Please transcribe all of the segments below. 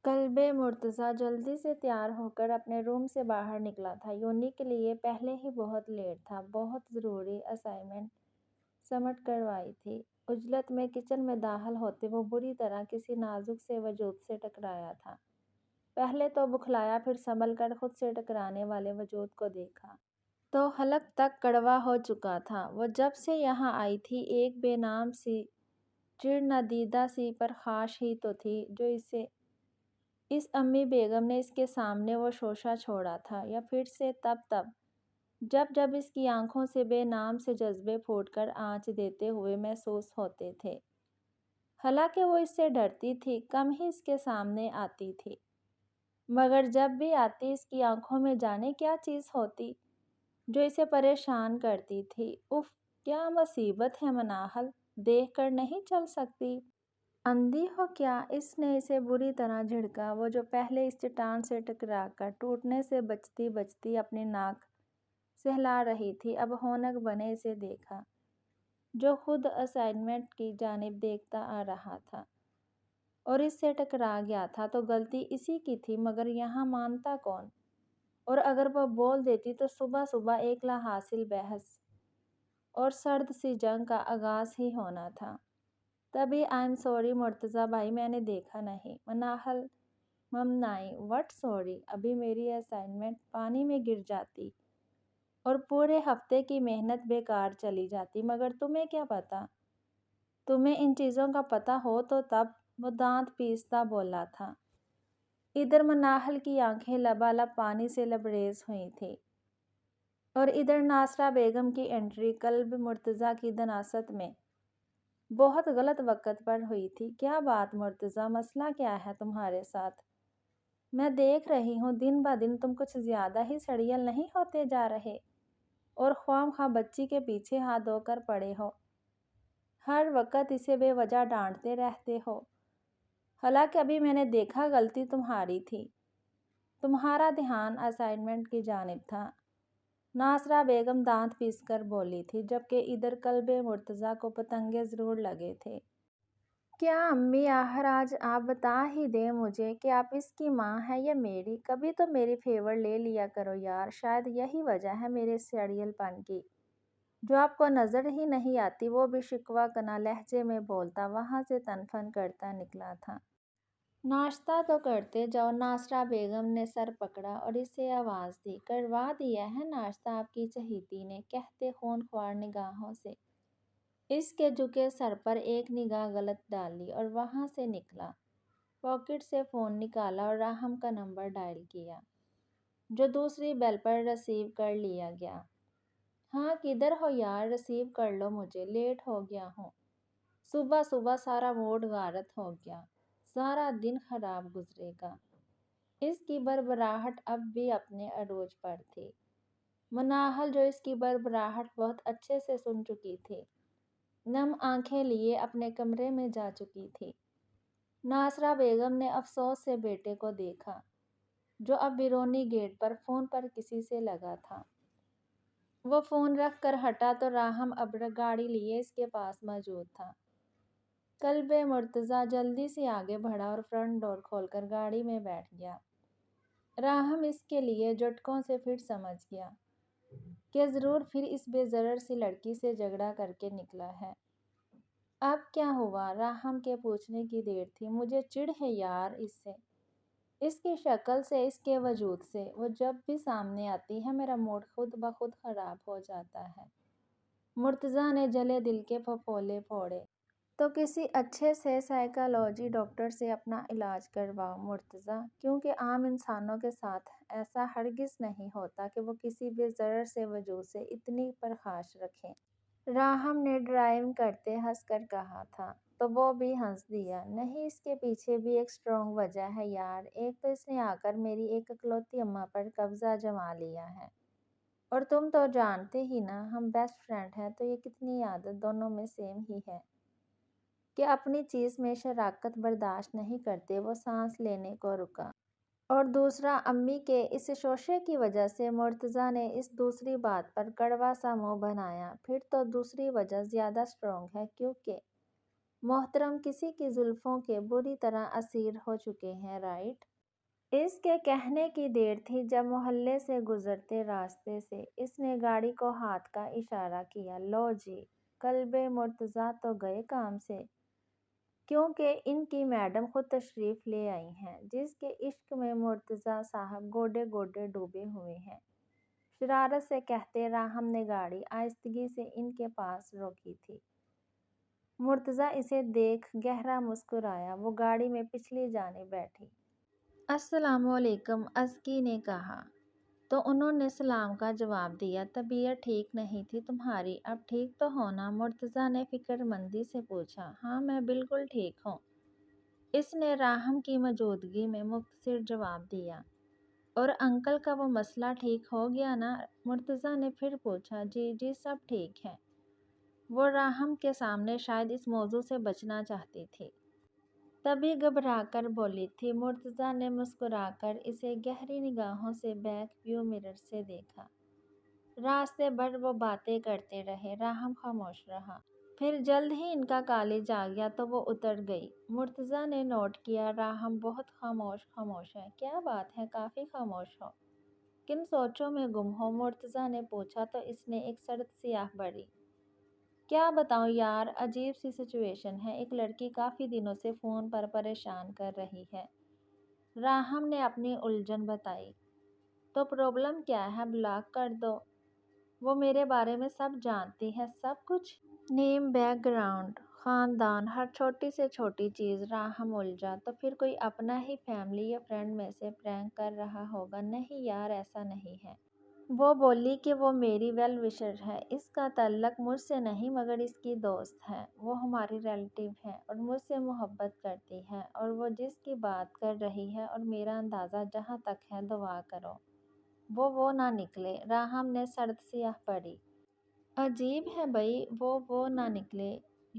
Club Murtaza جلدی سے تیار ہو کر اپنے روم سے باہر نکلا تھا۔ یونی کے لیے پہلے ہی بہت لیٹ تھا، بہت ضروری اسائنمنٹ سبمٹ کروائی تھی۔ عجلت میں کچن میں داخل ہوتے وہ بری طرح کسی نازک سے وجود سے ٹکرایا تھا۔ پہلے تو بکھلایا، پھر سنبھل کر خود سے ٹکرانے والے وجود کو دیکھا تو حلق تک کڑوا ہو چکا تھا۔ وہ جب سے یہاں آئی تھی ایک بے نام سی چڑ ندیدہ سی پرخاش ہی تو تھی جو اس امی بیگم نے اس کے سامنے وہ شوشہ چھوڑا تھا، یا پھر سے تب جب اس کی آنکھوں سے بے نام سے جذبے پھوٹ کر آنچ دیتے ہوئے محسوس ہوتے تھے۔ حالانکہ وہ اس سے ڈرتی تھی، کم ہی اس کے سامنے آتی تھی، مگر جب بھی آتی اس کی آنکھوں میں جانے کیا چیز ہوتی جو اسے پریشان کرتی تھی۔ اف، کیا مصیبت ہے مناہل، دیکھ کر نہیں چل سکتی؟ اندھی ہو کیا؟ اس نے اسے بری طرح جھڑکا۔ وہ جو پہلے اس چٹان سے ٹکرا کر ٹوٹنے سے بچتی اپنی ناک سہلا رہی تھی، اب ہونک بنے اسے دیکھا جو خود اسائنمنٹ کی جانب دیکھتا آ رہا تھا اور اس سے ٹکرا گیا تھا تو غلطی اسی کی تھی، مگر یہاں مانتا کون؟ اور اگر وہ بول دیتی تو صبح ایک لا حاصل بحث اور سرد سی جنگ کا آغاز ہی ہونا تھا۔ تبھی آئی ایم سوری مرتضیٰ بھائی، میں نے دیکھا نہیں۔ Manahil ممنائی، what sorry? ابھی میری اسائنمنٹ پانی میں گر جاتی اور پورے ہفتے کی محنت بیکار چلی جاتی، مگر تمہیں کیا پتا؟ تمہیں ان چیزوں کا پتا ہو تو تب، وہ دانت پیستا بولا تھا۔ ادھر مناہل کی آنکھیں لبالب پانی سے لبریز ہوئی تھیں اور ادھر ناصرہ بیگم کی انٹری کلب مرتضیٰ کی دناست میں بہت غلط وقت پر ہوئی تھی۔ کیا بات مرتضیٰ، مسئلہ کیا ہے تمہارے ساتھ؟ میں دیکھ رہی ہوں دن بہ دن تم کچھ زیادہ ہی سڑیل نہیں ہوتے جا رہے اور خواہ بچی کے پیچھے ہاتھ دھو کر پڑے ہو، ہر وقت اسے بے وجہ ڈانٹتے رہتے ہو۔ حالانکہ ابھی میں نے دیکھا غلطی تمہاری تھی، تمہارا دھیان اسائنمنٹ کی جانب تھا، ناصرہ بیگم دانت پیس کر بولی تھی، جبکہ ادھر کلب مرتضیٰ کو پتنگے ضرور لگے تھے۔ کیا امی، آخر آج آپ بتا ہی دیں مجھے کہ آپ اس کی ماں ہیں یا میری؟ کبھی تو میری فیور لے لیا کرو یار، شاید یہی وجہ ہے میرے سڑیل پن کی جو آپ کو نظر ہی نہیں آتی۔ وہ بھی شکوہ کناں لہجے میں بولتا وہاں سے تنفن کرتا نکلا تھا۔ ناشتہ تو کرتے جاؤ۔ ناصرہ بیگم نے سر پکڑا اور اسے آواز دی، کروا دیا ہے ناشتہ آپ کی چہیتی نے، کہتے خونخوار نگاہوں سے اس کے جھکے سر پر ایک نگاہ غلط ڈالی اور وہاں سے نکلا۔ پاکٹ سے فون نکالا اور راہم کا نمبر ڈائل کیا جو دوسری بیل پر ریسیو کر لیا گیا۔ ہاں کدھر ہو یار، ریسیو کر لو مجھے، لیٹ ہو گیا ہوں۔ صبح سارا موڈ غارت ہو گیا، سارا دن خراب گزرے گا۔ اس کی بربراہٹ اب بھی اپنے عروج پر تھی۔ مناہل جو اس کی بربراہٹ بہت اچھے سے سن چکی تھی، نم آنکھیں لیے اپنے کمرے میں جا چکی تھی۔ ناصرہ بیگم نے افسوس سے بیٹے کو دیکھا جو اب بیرونی گیٹ پر فون پر کسی سے لگا تھا۔ وہ فون رکھ کر ہٹا تو راہم اب گاڑی لیے اس کے پاس موجود تھا۔ کلب مرتضیٰ جلدی سے آگے بڑھا اور فرنٹ ڈور کھول کر گاڑی میں بیٹھ گیا۔ راہم اس کے لیے جھٹکوں سے پھر سمجھ گیا کہ ضرور پھر اس بے ضرر سی لڑکی سے جھگڑا کر کے نکلا ہے۔ اب کیا ہوا؟ راہم کے پوچھنے کی دیر تھی۔ مجھے چڑ ہے یار اس سے، اس کی شکل سے، اس کے وجود سے۔ وہ جب بھی سامنے آتی ہے میرا موڈ خود بخود خراب ہو جاتا ہے۔ مرتضیٰ نے جلے دل کے پھپھولے پھوڑے۔ تو کسی اچھے سے سائیکالوجی ڈاکٹر سے اپنا علاج کرواؤ مرتضیٰ، کیونکہ عام انسانوں کے ساتھ ایسا ہرگز نہیں ہوتا کہ وہ کسی بے ضرر سے وجود سے اتنی پرخاش رکھیں۔ راہم نے ڈرائیونگ کرتے ہنس کر کہا تھا تو وہ بھی ہنس دیا۔ نہیں، اس کے پیچھے بھی ایک اسٹرانگ وجہ ہے یار۔ ایک تو اس نے آ کر میری ایک اکلوتی اماں پر قبضہ جما لیا ہے، اور تم تو جانتے ہی نا ہم بیسٹ فرینڈ ہیں، تو یہ کتنی عادت دونوں میں سیم ہی ہے کہ اپنی چیز میں شراکت برداشت نہیں کرتے۔ وہ سانس لینے کو رکا۔ اور دوسرا، امی کے اس شوشے کی وجہ سے مرتضیٰ نے اس دوسری بات پر کڑوا سا منہ بنایا۔ پھر تو دوسری وجہ زیادہ اسٹرانگ ہے، کیونکہ محترم کسی کی زلفوں کے بری طرح اسیر ہو چکے ہیں، رائٹ؟ اس کے کہنے کی دیر تھی جب محلے سے گزرتے راستے سے اس نے گاڑی کو ہاتھ کا اشارہ کیا۔ لو جی، کلب مرتضیٰ تو گئے کام سے، کیونکہ ان کی میڈم خود تشریف لے آئی ہیں، جس کے عشق میں مرتضیٰ صاحب گوڈے گوڈے ڈوبے ہوئے ہیں۔ شرارت سے کہتے راہم نے گاڑی آہستگی سے ان کے پاس روکی تھی۔ مرتضیٰ اسے دیکھ گہرا مسکرایا۔ وہ گاڑی میں پچھلی جانب بیٹھی۔ السلام علیکم، ازکی نے کہا تو انہوں نے سلام کا جواب دیا۔ طبیعت ٹھیک نہیں تھی تمہاری، اب ٹھیک تو ہو نا؟ مرتضیٰ نے فکر مندی سے پوچھا۔ ہاں، میں بالکل ٹھیک ہوں، اس نے راہم کی موجودگی میں مختصر جواب دیا۔ اور انکل کا وہ مسئلہ ٹھیک ہو گیا نا؟ مرتضیٰ نے پھر پوچھا۔ جی جی، سب ٹھیک ہے۔ وہ راہم کے سامنے شاید اس موضوع سے بچنا چاہتی تھی، تبھی گھبرا کر بولی تھی۔ مرتضیٰ نے مسکرا کر اسے گہری نگاہوں سے بیک ویو مرر سے دیکھا۔ راستے بھر وہ باتیں کرتے رہے۔ راہم خاموش رہا۔ پھر جلد ہی ان کا کالج آ گیا تو وہ اتر گئی۔ مرتضیٰ نے نوٹ کیا راہم بہت خاموش ہے۔ کیا بات ہے، کافی خاموش ہو؟ کن سوچوں میں گم ہو؟ مرتضیٰ نے پوچھا تو اس نے ایک سرد سیاہ بڑھی۔ کیا بتاؤں یار، عجیب سی سچویشن ہے۔ ایک لڑکی کافی دنوں سے فون پر پریشان کر رہی ہے۔ راہم نے اپنی الجھن بتائی۔ تو پرابلم کیا ہے؟ بلاک کر دو۔ وہ میرے بارے میں سب جانتی ہے، سب کچھ۔ نیم، بیک گراؤنڈ، خاندان، ہر چھوٹی سے چھوٹی چیز۔ راہم الجھا۔ تو پھر کوئی اپنا ہی فیملی یا فرینڈ میں سے پرینک کر رہا ہوگا؟ نہیں یار، ایسا نہیں ہے۔ وہ بولی کہ وہ میری ویل وشر ہے، اس کا تعلق مجھ سے نہیں مگر اس کی دوست ہے۔ وہ ہماری ریلیٹیو ہے اور مجھ سے محبت کرتی ہے، اور وہ جس کی بات کر رہی ہے، اور میرا اندازہ جہاں تک ہے، دعا کرو وہ نہ نکلے۔ راہم نے سرد سیاہ پڑھی۔ عجیب ہے بھئی، وہ نہ نکلے،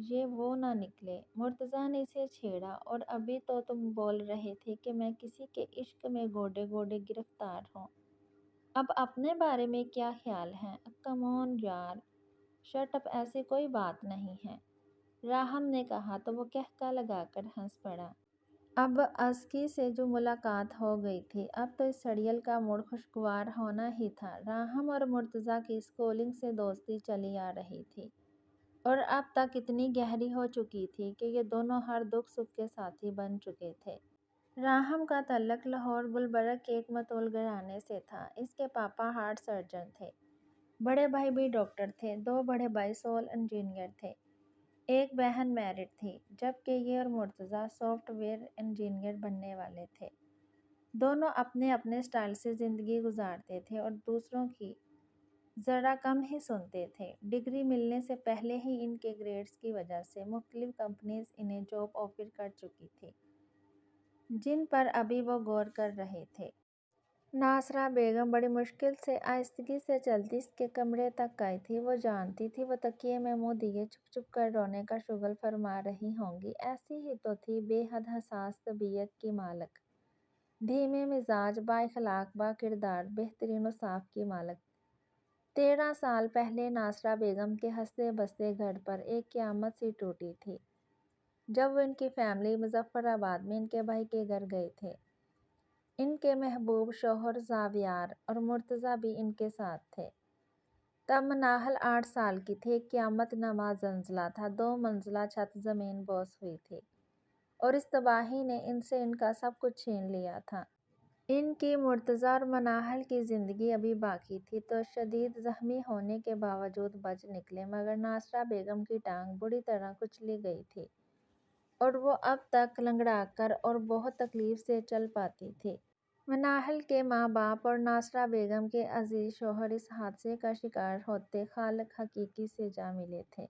یہ وہ نہ نکلے۔ مرتضیٰ نے اسے چھیڑا۔ اور ابھی تو تم بول رہے تھے کہ میں کسی کے عشق میں گوڈے گوڈے گرفتار ہوں، اب اپنے بارے میں کیا خیال ہے؟ کم آن یار، شٹ اپ، ایسی کوئی بات نہیں ہے، راہم نے کہا تو وہ قہقہ لگا کر ہنس پڑا۔ اب ازکی سے جو ملاقات ہو گئی تھی، اب تو اس سڑیل کا موڈ خوشگوار ہونا ہی تھا۔ راہم اور مرتضیٰ کی اسکولنگ سے دوستی چلی آ رہی تھی، اور اب تک اتنی گہری ہو چکی تھی کہ یہ دونوں ہر دکھ سکھ کے ساتھی بن چکے تھے۔ راہم کا تعلق لاہور گلبرگ کے ایک متول گھرانے سے تھا۔ اس کے پاپا ہارٹ سرجن تھے، بڑے بھائی بھی ڈاکٹر تھے، دو بڑے بھائی سول انجینئر تھے، ایک بہن میرڈ تھی، جبکہ یہ اور مرتضیٰ سافٹ ویئر انجینئر بننے والے تھے۔ دونوں اپنے اپنے سٹائل سے زندگی گزارتے تھے اور دوسروں کی ذرا کم ہی سنتے تھے۔ ڈگری ملنے سے پہلے ہی ان کے گریڈز کی وجہ سے مختلف کمپنیز انہیں جاب آفر کر چکی تھی، جن پر ابھی وہ غور کر رہے تھے۔ ناصرہ بیگم بڑی مشکل سے آہستگی سے چلتی اس کے کمرے تک آئی تھی۔ وہ جانتی تھی وہ تکیے میں منہ دیے چپ چپ کر رونے کا شغل فرما رہی ہوں گی۔ ایسی ہی تو تھی، بے حد حساس طبیعت کی مالک، دھیمے مزاج، با اخلاق، با کردار، بہترین اوصاف کی مالک۔ 13 سال پہلے ناصرہ بیگم کے ہنستے بستے گھر پر ایک قیامت سی ٹوٹی تھی، جب وہ ان کی فیملی مظفر آباد میں ان کے بھائی کے گھر گئے تھے۔ ان کے محبوب شوہر زاویار اور مرتضیٰ بھی ان کے ساتھ تھے۔ تب مناہل 8 سال کی تھی۔ ایک قیامت نما زلزلہ تھا، 2 منزلہ چھت زمین بوس ہوئی تھی، اور اس تباہی نے ان سے ان کا سب کچھ چھین لیا تھا۔ ان کی مرتضیٰ اور مناہل کی زندگی ابھی باقی تھی تو شدید زخمی ہونے کے باوجود بچ نکلے، مگر ناصرہ بیگم کی ٹانگ بری طرح کچلی گئی تھی، اور وہ اب تک لنگڑا کر اور بہت تکلیف سے چل پاتی تھی۔ مناہل کے ماں باپ اور ناصرہ بیگم کے عزیز شوہر اس حادثے کا شکار ہوتے خالق حقیقی سے جا ملے تھے۔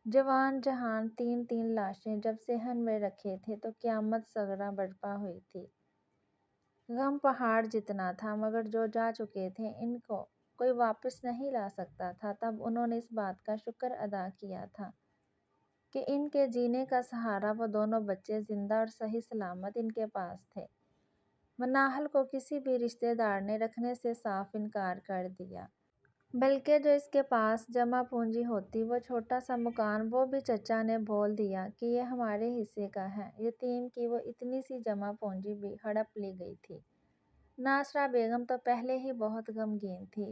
جوان جہان 3 لاشیں جب صحن میں رکھے تھے تو قیامت صغریٰ برپا ہوئی تھی۔ غم پہاڑ جتنا تھا، مگر جو جا چکے تھے ان کو کوئی واپس نہیں لا سکتا تھا۔ تب انہوں نے اس بات کا شکر ادا کیا تھا کہ ان کے جینے کا سہارا وہ دونوں بچے زندہ اور صحیح سلامت ان کے پاس تھے۔ مناہل کو کسی بھی رشتہ دار نے رکھنے سے صاف انکار کر دیا۔ بلکہ جو اس کے پاس جمع پونجی ہوتی وہ چھوٹا سا مکان، وہ بھی چچا نے بول دیا کہ یہ ہمارے حصے کا ہے۔ یتیم کی وہ اتنی سی جمع پونجی بھی ہڑپ لی گئی تھی۔ ناصرہ بیگم تو پہلے ہی بہت غمگین تھی۔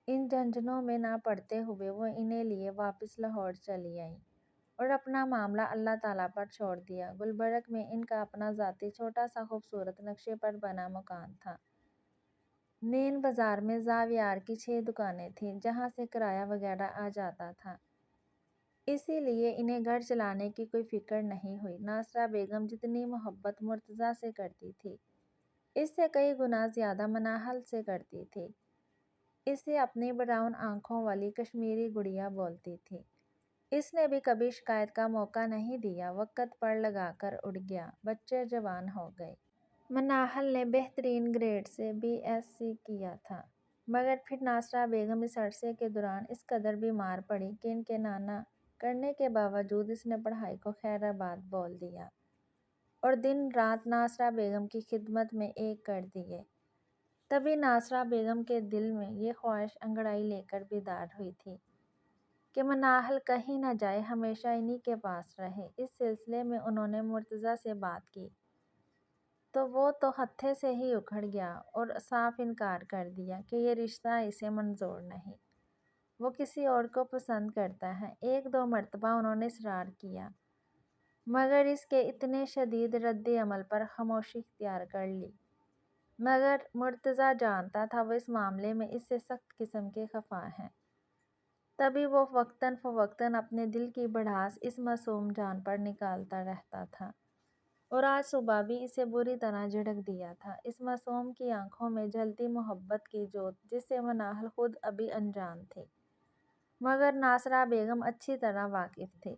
ان جھنجھنوں میں نہ پڑتے ہوئے وہ انہیں لیے واپس لاہور چلی آئیں اور اپنا معاملہ اللہ تعالیٰ پر چھوڑ دیا۔ گلبرگ میں ان کا اپنا ذاتی چھوٹا سا خوبصورت نقشے پر بنا مکان تھا۔ مین بازار میں زاویار کی 6 دکانیں تھیں جہاں سے کرایہ وغیرہ آ جاتا تھا، اسی لیے انہیں گھر چلانے کی کوئی فکر نہیں ہوئی۔ ناصرہ بیگم جتنی محبت مرتضیٰ سے کرتی تھی، اس سے کئی گنا زیادہ مناہل سے کرتی تھی۔ اسے اپنی براؤن آنکھوں والی کشمیری گڑیا بولتی تھی۔ اس نے بھی کبھی شکایت کا موقع نہیں دیا۔ وقت پڑ لگا کر اڑ گیا، بچے جوان ہو گئے۔ مناہل نے بہترین گریڈ سے BSc کیا تھا، مگر پھر ناصرہ بیگم اس عرصے کے دوران اس قدر بیمار پڑی کہ ان کے نانا کرنے کے باوجود اس نے پڑھائی کو خیر آباد بول دیا اور دن رات ناصرہ بیگم کی خدمت میں ایک کر دیے۔ تبھی ناصرہ بیگم کے دل میں یہ خواہش انگڑائی لے کر بیدار ہوئی تھی کہ مناہل کہیں نہ جائے، ہمیشہ انہی کے پاس رہے۔ اس سلسلے میں انہوں نے مرتضیٰ سے بات کی تو وہ تو ہتھے سے ہی اکھڑ گیا اور صاف انکار کر دیا کہ یہ رشتہ اسے منظور نہیں، وہ کسی اور کو پسند کرتا ہے۔ 1-2 مرتبہ انہوں نے اصرار کیا، مگر اس کے اتنے شدید رد عمل پر خاموشی اختیار کر لی۔ مگر مرتضیٰ جانتا تھا وہ اس معاملے میں اس سے سخت قسم کے خفا ہیں، تبھی وہ وقتاً فوقتاً اپنے دل کی بڑھاس اس معصوم جان پر نکالتا رہتا تھا، اور آج صبح بھی اسے بری طرح جھڑک دیا تھا۔ اس معصوم کی آنکھوں میں جلتی محبت کی جوت جس سے مناہل خود ابھی انجان تھی، مگر ناصرہ بیگم اچھی طرح واقف تھی۔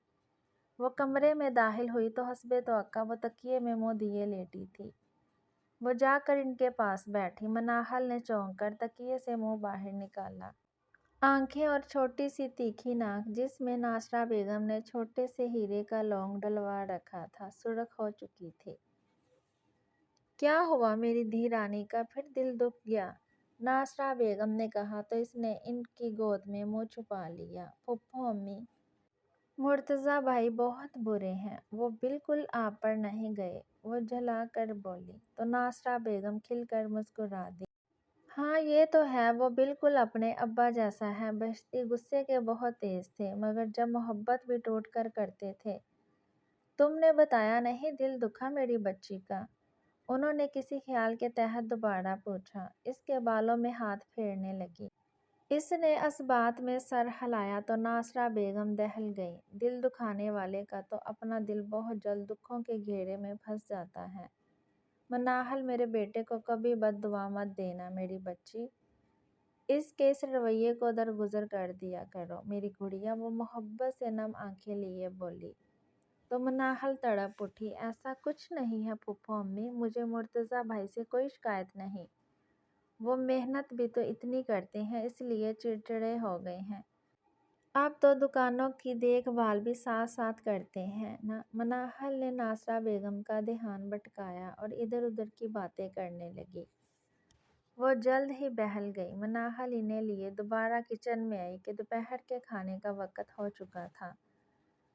وہ کمرے میں داخل ہوئی تو حسب توقع وہ تکیے میں منہ دیے لیٹی تھی۔ وہ جا کر ان کے پاس بیٹھی۔ مناہل نے چونک کر تکیے سے منہ باہر نکالا۔ آنکھیں اور چھوٹی سی تیکھی ناک جس میں ناصرہ بیگم نے چھوٹے سے ہیرے کا لونگ ڈلوا رکھا تھا، سرخ ہو چکی تھی۔ کیا ہوا میری دھی رانی کا پھر دل دکھ گیا؟ ناصرہ بیگم نے کہا تو اس نے ان کی گود میں منہ چھپا لیا۔ پھوپھو امی، مرتضیٰ بھائی بہت برے ہیں، وہ بالکل آپ پر نہیں گئے، وہ جھلا کر بولی تو ناصرہ بیگم کھل کر مسکرا دی۔ ہاں یہ تو ہے، وہ بالکل اپنے ابا جیسا ہے۔ بہشتی غصے کے بہت تیز تھے، مگر جب محبت بھی ٹوٹ کر کرتے تھے۔ تم نے بتایا نہیں دل دکھا میری بچی کا؟ انہوں نے کسی خیال کے تحت دوبارہ پوچھا۔ اس کے بالوں میں ہاتھ پھیرنے لگی۔ اس نے اسبات میں سر ہلایا تو ناصرہ بیگم دہل گئی۔ دل دکھانے والے کا تو اپنا دل بہت جلد دکھوں کے گھیرے میں پھنس جاتا ہے۔ مناہل میرے بیٹے کو کبھی بد دعا مت دینا میری بچی، اس کے اس رویے کو درگزر کر دیا کرو میری گڑیا، وہ محبت سے نم آنکھیں لیے بولی تو مناہل تڑپ اٹھی۔ ایسا کچھ نہیں ہے پھوپھو امی، مجھے مرتضیٰ بھائی سے کوئی شکایت نہیں، وہ محنت بھی تو اتنی کرتے ہیں اس لیے چڑچڑے ہو گئے ہیں، اب تو دکانوں کی دیکھ بھال بھی ساتھ ساتھ کرتے ہیں نا۔ مناہل نے ناصرہ بیگم کا دھیان بھٹکایا اور ادھر ادھر کی باتیں کرنے لگی۔ وہ جلد ہی بہل گئی۔ مناہل انہیں لیے دوبارہ کچن میں آئی کہ دوپہر کے کھانے کا وقت ہو چکا تھا۔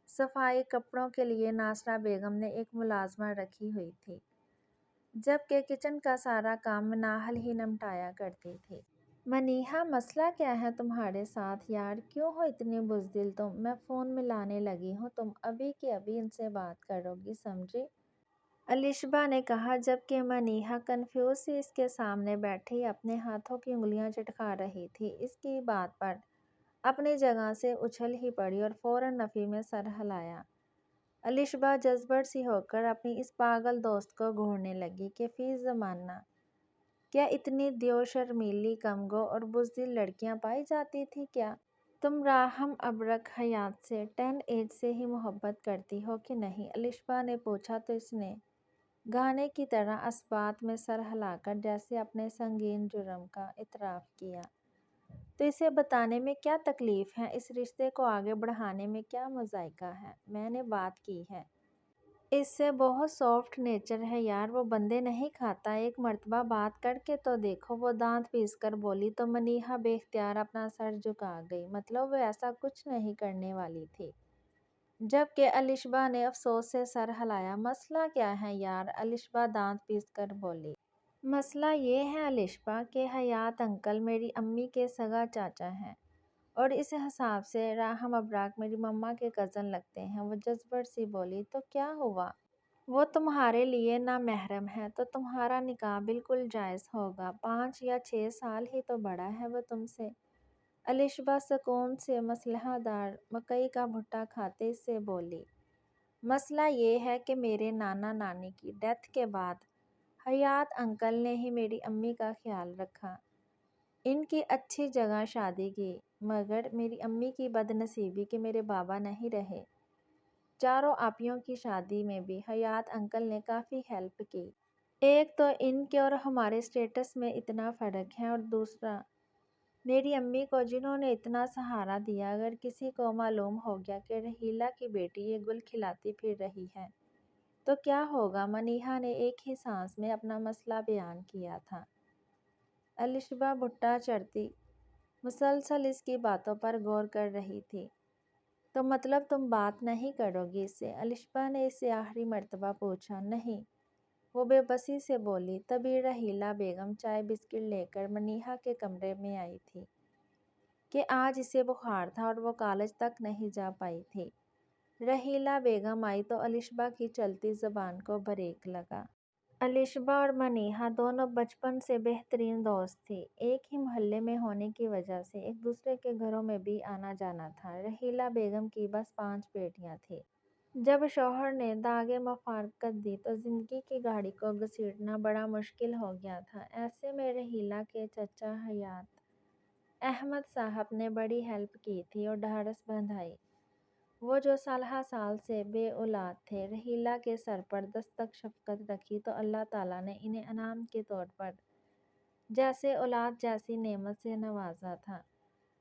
صفائی کپڑوں کے لیے ناصرہ بیگم نے ایک ملازمہ رکھی ہوئی تھی، جبکہ کچن کا سارا کام مناہل ہی نمٹایا کرتی تھی۔ منیہا، مسئلہ کیا ہے تمہارے ساتھ یار، کیوں ہو اتنی بزدل تم؟ میں فون ملانے لگی ہوں، تم ابھی کے ابھی ان سے بات کرو گی، سمجھی؟ الیشبا نے کہا، جبکہ منیہا کنفیوز سی اس کے سامنے بیٹھی اپنے ہاتھوں کی انگلیاں چٹکا رہی تھی۔ اس کی بات پر اپنی جگہ سے اچھل ہی پڑی اور فوراً نفی میں سر ہلایا۔ الیشبا جذبڑ سی ہو کر اپنی اس پاگل دوست کو گھورنے لگی کہ فی زمانہ کیا اتنی دیو شرمیلی، کمگو اور بزدل لڑکیاں پائی جاتی تھیں کیا؟ تم راہم ابرک حیات سے 10 ایج سے ہی محبت کرتی ہو کہ نہیں؟ الیشبا نے پوچھا تو اس نے گانے کی طرح اسبات میں سر ہلا کر جیسے اپنے سنگین جرم کا اعتراف کیا۔ تو اسے بتانے میں کیا تکلیف ہے؟ اس رشتے کو آگے بڑھانے میں کیا مضائقہ ہے؟ میں نے بات کی ہے، اس سے بہت سافٹ نیچر ہے یار، وہ بندے نہیں کھاتا، ایک مرتبہ بات کر کے تو دیکھو، وہ دانت پیس کر بولی تو منیہا بے اختیار اپنا سر جھکا گئی، مطلب وہ ایسا کچھ نہیں کرنے والی تھی۔ جبکہ الشبا نے افسوس سے سر ہلایا۔ مسئلہ کیا ہے یار؟ الشبا دانت پیس کر بولی۔ مسئلہ یہ ہے الشبا کہ حیات انکل میری امی کے سگا چاچا ہیں، اور اس حساب سے راہم ابراک میری مما کے کزن لگتے ہیں۔ وہ جذبت سی بولی۔ تو کیا ہوا؟ وہ تمہارے لیے نامحرم ہے تو تمہارا نکاح بالکل جائز ہوگا، 5 یا 6 سال ہی تو بڑا ہے وہ تم سے۔ الشبا سکون سے مسلح دار مکئی کا بھٹا کھاتے سے بولی۔ مسئلہ یہ ہے کہ میرے نانا نانی کی ڈیتھ کے بعد حیات انکل نے ہی میری امی کا خیال رکھا، ان کی اچھی جگہ شادی کی، مگر میری امی کی بد نصیبی کہ میرے بابا نہیں رہے۔ چاروں آپیوں کی شادی میں بھی حیات انکل نے کافی ہیلپ کی۔ ایک تو ان کے اور ہمارے سٹیٹس میں اتنا فرق ہے، اور دوسرا میری امی کو جنہوں نے اتنا سہارا دیا، اگر کسی کو معلوم ہو گیا کہ رحیلہ کی بیٹی یہ گل کھلاتی پھر رہی ہے تو کیا ہوگا؟ منیہا نے ایک ہی سانس میں اپنا مسئلہ بیان کیا تھا۔ الشبا بھٹا چرتی مسلسل اس کی باتوں پر غور کر رہی تھی۔ تو مطلب تم بات نہیں کرو گی اس سے؟ الشبا نے اس سے آخری مرتبہ پوچھا۔ نہیں، وہ بے بسی سے بولی۔ تبھی رحیلہ بیگم چائے بسکٹ لے کر منیہا کے کمرے میں آئی تھی کہ آج اسے بخار تھا اور وہ کالج تک نہیں جا پائی تھی۔ رحیلہ بیگم آئی تو الشبا کی چلتی زبان کو بریک لگا۔ الشبا اور منیہا دونوں بچپن سے بہترین دوست تھی، ایک ہی محلے میں ہونے کی وجہ سے ایک دوسرے کے گھروں میں بھی آنا جانا تھا۔ رحیلہ بیگم کی بس 5 بیٹیاں تھیں۔ جب شوہر نے داغِ مفارقت دی تو زندگی کی گاڑی کو گھسیٹنا بڑا مشکل ہو گیا تھا۔ ایسے میں رحیلہ کے چچا حیات احمد صاحب نے بڑی ہیلپ کی تھی اور ڈھارس بندھائی۔ وہ جو سالہ سال سے بے اولاد تھے، رحیلہ کے سر پر دستک شفقت رکھی تو اللہ تعالیٰ نے انہیں انعام کے طور پر جیسے اولاد جیسی نعمت سے نوازا تھا۔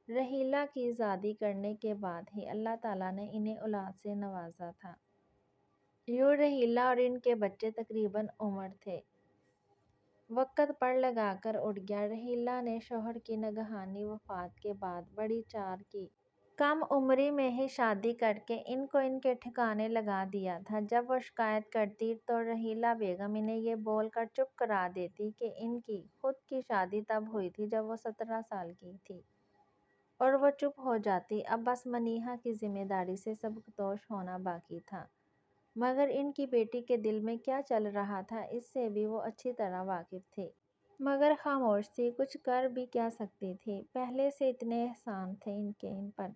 رحیلہ کی زادی کرنے کے بعد ہی اللہ تعالیٰ نے انہیں اولاد سے نوازا تھا۔ یوں رحیلہ اور ان کے بچے تقریباً عمر تھے۔ وقت پڑ لگا کر اٹھ گیا۔ رحیلہ نے شوہر کی ناگہانی وفات کے بعد بڑی چار کی۔ کم عمری میں ہی شادی کر کے ان کو ان کے ٹھکانے لگا دیا تھا۔ جب وہ شکایت کرتی تو رحیلہ بیگم انہیں یہ بول کر چپ کرا دیتی کہ ان کی خود کی شادی تب ہوئی تھی جب وہ 17 سال کی تھی، اور وہ چپ ہو جاتی۔ اب بس منیہا کی ذمہ داری سے سبکدوش ہونا باقی تھا، مگر ان کی بیٹی کے دل میں کیا چل رہا تھا اس سے بھی وہ اچھی طرح واقف تھی، مگر خاموش تھی، کچھ کر بھی کیا سکتی تھی؟ پہلے سے اتنے احسان تھے ان کے ان پر،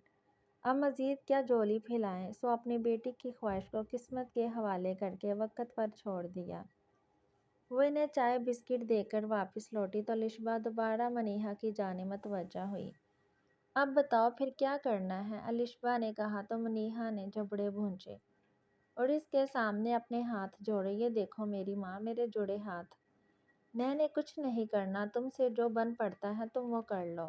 اب مزید کیا جولی پھیلائیں؟ سو اپنی بیٹی کی خواہش کو قسمت کے حوالے کر کے وقت پر چھوڑ دیا۔ وہ انہیں چائے بسکٹ دے کر واپس لوٹی تو الشبا دوبارہ منیہا کی جانب متوجہ ہوئی۔ اب بتاؤ پھر کیا کرنا ہے؟ الشبا نے کہا تو منیہا نے جبڑے بھونچے اور اس کے سامنے اپنے ہاتھ جوڑے۔ یہ دیکھو میری ماں، میرے جڑے ہاتھ، میں نے کچھ نہیں کرنا، تم سے جو بن پڑتا ہے تم وہ کر لو۔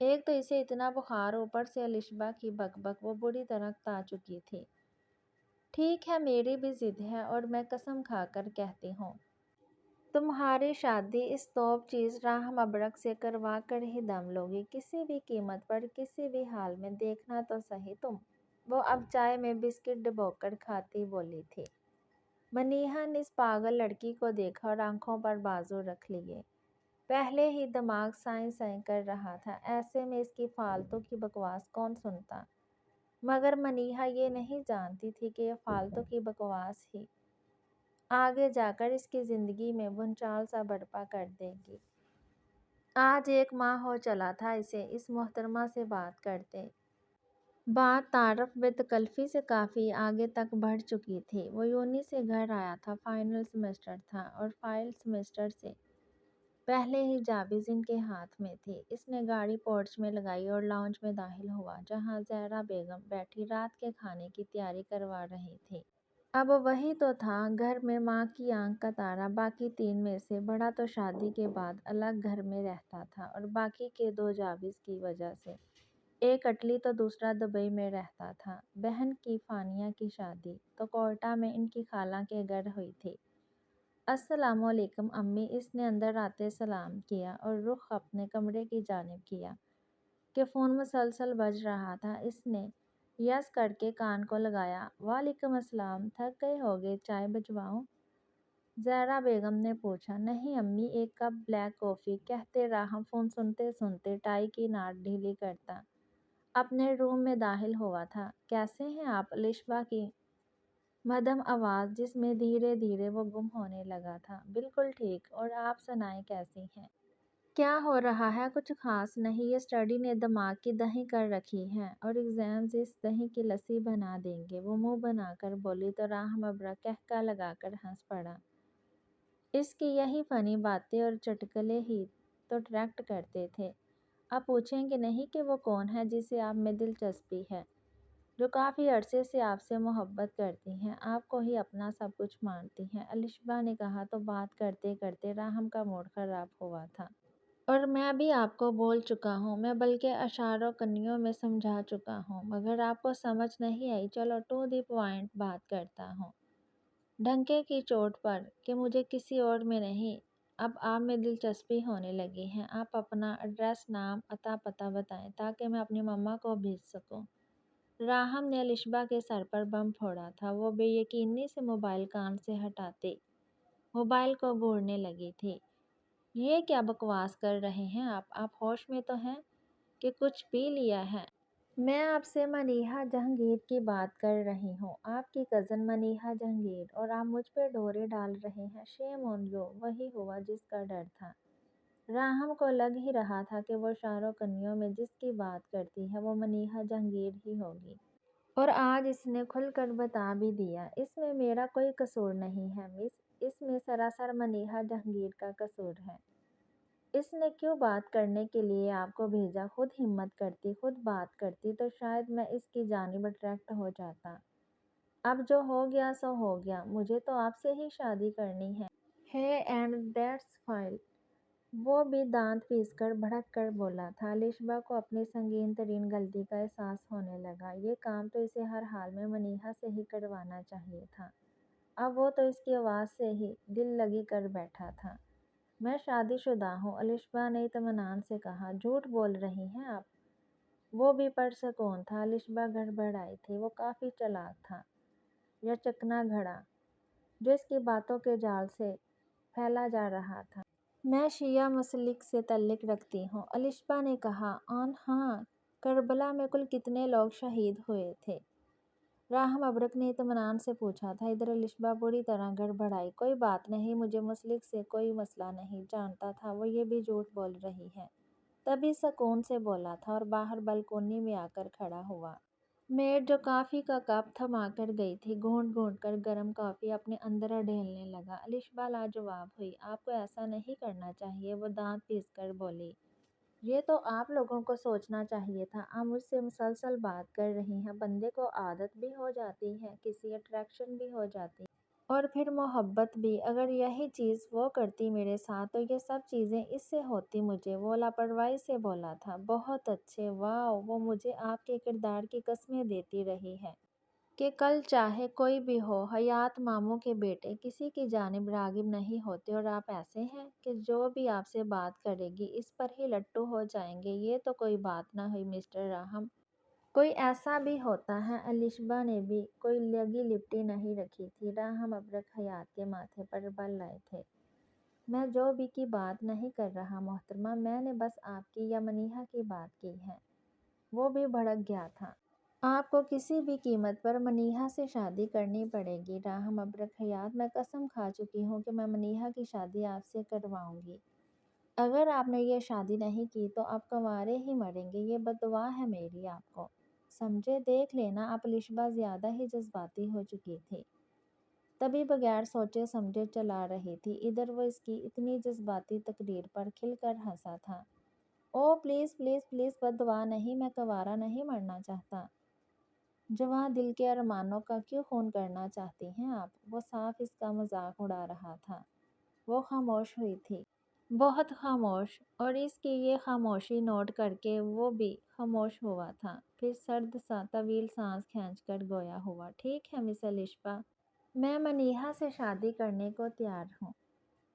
ایک تو اسے اتنا بخار، اوپر سے الشبا کی بک بک، وہ بری طرح تا چکی تھی۔ ٹھیک ہے، میری بھی ضد ہے اور میں قسم کھا کر کہتی ہوں تمہاری شادی اس توپ چیز راہم ابرک سے کروا کر ہی دم لوگی، کسی بھی قیمت پر، کسی بھی حال میں، دیکھنا تو صحیح تم۔ وہ اب چائے میں بسکٹ ڈبو کر کھاتی بولی تھی۔ منیہا نے اس پاگل لڑکی کو دیکھا اور آنکھوں پر بازو رکھ لیے۔ پہلے ہی دماغ سائیں سائیں کر رہا تھا، ایسے میں اس کی فالتو کی بکواس کون سنتا؟ مگر منیہا یہ نہیں جانتی تھی کہ یہ فالتو کی بکواس ہی آگے جا کر اس کی زندگی میں بھونچال سا برپا کر دے گی۔ آج 1 ماہ ہو چلا تھا اسے اس محترمہ سے بات کرتے۔ بات تعارف بے تکلفی سے کافی آگے تک بڑھ چکی تھی۔ وہ یونی سے گھر آیا تھا، فائنل سیمسٹر تھا اور فائنل سیمسٹر سے پہلے ہی چابی ان کے ہاتھ میں تھی۔ اس نے گاڑی پورچ میں لگائی اور لاؤنج میں داخل ہوا، جہاں زہرا بیگم بیٹھی رات کے کھانے کی تیاری کروا رہی تھی۔ اب وہی تو تھا گھر میں ماں کی آنکھ کا تارا۔ باقی 3 میں سے بڑا تو شادی کے بعد الگ گھر میں رہتا تھا اور باقی کے 2 جابز کی وجہ سے ایک اٹلی تو دوسرا دبئی میں رہتا تھا۔ بہن کی فانیہ کی شادی تو کوئٹہ میں ان کی خالہ کے گھر ہوئی تھی۔ السلام علیکم امی، اس نے اندر آتے سلام کیا اور رخ اپنے کمرے کی جانب کیا کہ فون مسلسل بج رہا تھا۔ اس نے یس کر کے کان کو لگایا۔ وعلیکم السلام، تھک گئے ہوگے، چائے بھجواؤں؟ زہرا بیگم نے پوچھا۔ نہیں امی، ایک کپ بلیک کافی، کہتے راہم فون سنتے سنتے ٹائی کی ناٹ ڈھیلی کرتا اپنے روم میں داخل ہوا تھا۔ کیسے ہیں آپ؟ الشبہ کی مدھم آواز جس میں دھیرے دھیرے وہ گم ہونے لگا تھا۔ بالکل ٹھیک، اور آپ سنائیں کیسی ہیں؟ کیا ہو رہا ہے؟ کچھ خاص نہیں، یہ اسٹڈی نے دماغ کی دہی کر رکھی ہے اور ایگزامز اس دہی کی لسی بنا دیں گے۔ وہ منہ بنا کر بولی تو راہم ابرک کہکا لگا کر ہنس پڑا۔ اس کی یہی فنی باتیں اور چٹکلے ہی تو اٹریکٹ کرتے تھے۔ آپ پوچھیں گے نہیں کہ وہ کون ہے جسے آپ میں دلچسپی ہے، جو کافی عرصے سے آپ سے محبت کرتی ہیں، آپ کو ہی اپنا سب کچھ مانتی ہیں، الشبہ نے کہا تو بات کرتے کرتے راہم کا موڈ خراب ہوا تھا۔ اور میں بھی آپ کو بول چکا ہوں، میں بلکہ اشاروں کنیوں میں سمجھا چکا ہوں، مگر آپ کو سمجھ نہیں آئی۔ چلو ٹو دی پوائنٹ بات کرتا ہوں، ڈنکے کی چوٹ پر، کہ مجھے کسی اور میں نہیں، اب آپ میں دلچسپی ہونے لگی ہے۔ آپ اپنا ایڈریس، نام، پتہ بتائیں تاکہ میں اپنی مما کو بھیج سکوں۔ راہم نے الشبہ کے سر پر بم پھوڑا تھا۔ وہ بے یقینی سے موبائل کان سے ہٹاتے موبائل کو گھورنے لگی تھی۔ یہ کیا بکواس کر رہے ہیں آپ ہوش میں تو ہیں کہ کچھ پی لیا ہے؟ میں آپ سے منیہا جہانگیر کی بات کر رہی ہوں، آپ کی کزن منیہا جہانگیر، اور آپ مجھ پہ ڈورے ڈال رہے ہیں۔ شیم آن یو، وہی ہوا جس کا ڈر تھا۔ راہم کو لگ ہی رہا تھا کہ وہ اشاروں کنیوں میں جس کی بات کرتی ہے وہ منیہا جہانگیر ہی ہوگی، اور آج اس نے کھل کر بتا بھی دیا۔ اس میں میرا کوئی قصور نہیں ہے مس، اس میں سراسر منیہا جہانگیر کا قصور ہے۔ اس نے کیوں بات کرنے کے لیے آپ کو بھیجا؟ خود ہمت کرتی، خود بات کرتی تو شاید میں اس کی جانب اٹریکٹ ہو جاتا۔ اب جو ہو گیا سو ہو گیا، مجھے تو آپ سے ہی شادی کرنی ہے اینڈ دیٹس فائن۔ وہ بھی دانت پیس کر بھڑک کر بولا تھا۔ الشبہ کو اپنی سنگین ترین غلطی کا احساس ہونے لگا۔ یہ کام تو اسے ہر حال میں منیہا سے ہی کروانا چاہیے تھا۔ اب وہ تو اس کی آواز سے ہی دل لگی کر بیٹھا تھا۔ میں شادی شدہ ہوں، الشبہ نے اطمینان سے کہا۔ جھوٹ بول رہی ہیں آپ؟ وہ بھی پرسکون تھا۔ الشبہ گڑبڑائی تھی۔ وہ کافی چالاک تھا یا چکنا گھڑا جو اس کی باتوں کے جال سے پھیلا جا رہا تھا۔ میں شیعہ مسلک سے تعلق رکھتی ہوں، الشبہ نے کہا۔ ہاں، کربلا میں کل کتنے لوگ شہید ہوئے تھے؟ راہم ابرک نے اطمینان سے پوچھا تھا۔ ادھر الشبہ بری طرح گڑبڑائی۔ کوئی بات نہیں، مجھے مسلک سے کوئی مسئلہ نہیں، جانتا تھا وہ یہ بھی جھوٹ بول رہی ہے، تبھی سکون سے بولا تھا اور باہر بالکونی میں آ کر کھڑا ہوا۔ میڈ جو کافی کا کپ تھما کر گئی تھی، گھونٹ گھونٹ کر گرم کافی اپنے اندر اڈھیلنے لگا۔ الشبہ لاجواب ہوئی۔ آپ کو ایسا نہیں کرنا چاہیے، وہ دانت پیس کر بولی۔ یہ تو آپ لوگوں کو سوچنا چاہیے تھا۔ آپ مجھ سے مسلسل بات کر رہی ہیں، بندے کو عادت بھی ہو جاتی ہے، کسی اٹریکشن بھی ہو جاتی ہے، اور پھر محبت بھی۔ اگر یہی چیز وہ کرتی میرے ساتھ تو یہ سب چیزیں اس سے ہوتی مجھے، وہ لاپرواہی سے بولا تھا۔ بہت اچھے، واو، وہ مجھے آپ کے کردار کی قسمیں دیتی رہی ہے کہ کل چاہے کوئی بھی ہو، حیات ماموں کے بیٹے کسی کی جانب راغب نہیں ہوتے، اور آپ ایسے ہیں کہ جو بھی آپ سے بات کرے گی اس پر ہی لٹو ہو جائیں گے۔ یہ تو کوئی بات نہ ہوئی مسٹر راہم، کوئی ایسا بھی ہوتا ہے؟ الشبہ نے بھی کوئی لگی لپٹی نہیں رکھی تھی۔ راہم ابرک حیات کے ماتھے پر بل لائے تھے۔ میں جو بھی کی بات نہیں کر رہا محترمہ، میں نے بس آپ کی یا منیہا کی بات کی ہے۔ وہ بھی بھڑک گیا تھا۔ آپ کو کسی بھی قیمت پر منیہا سے شادی کرنی پڑے گی راہم ابرک حیات، میں قسم کھا چکی ہوں کہ میں منیہا کی شادی آپ سے کرواؤں گی۔ اگر آپ نے یہ شادی نہیں کی تو آپ کنوارے ہی مریں گے، یہ بددعا ہے میری آپ کو، سمجھے؟ دیکھ لینا آپ، الشبہ زیادہ ہی جذباتی ہو چکی تھی، تبھی بغیر سوچے سمجھے چلا رہی تھی۔ ادھر وہ اس کی اتنی جذباتی تقریر پر کھل کر ہنسا تھا۔ او پلیز پلیز پلیز، بددعا نہیں، میں کنوارا نہیں مرنا چاہتا۔ جواں دل کے ارمانوں کا کیوں خون کرنا چاہتی ہیں آپ؟ وہ صاف اس کا مذاق اڑا رہا تھا۔ وہ خاموش ہوئی تھی۔ بہت خاموش، اور اس کی یہ خاموشی نوٹ کر کے وہ بھی خاموش ہوا تھا۔ پھر سرد سا طویل سانس کھینچ کر گویا ہوا، ٹھیک ہے مس الشبا، میں منیہا سے شادی کرنے کو تیار ہوں۔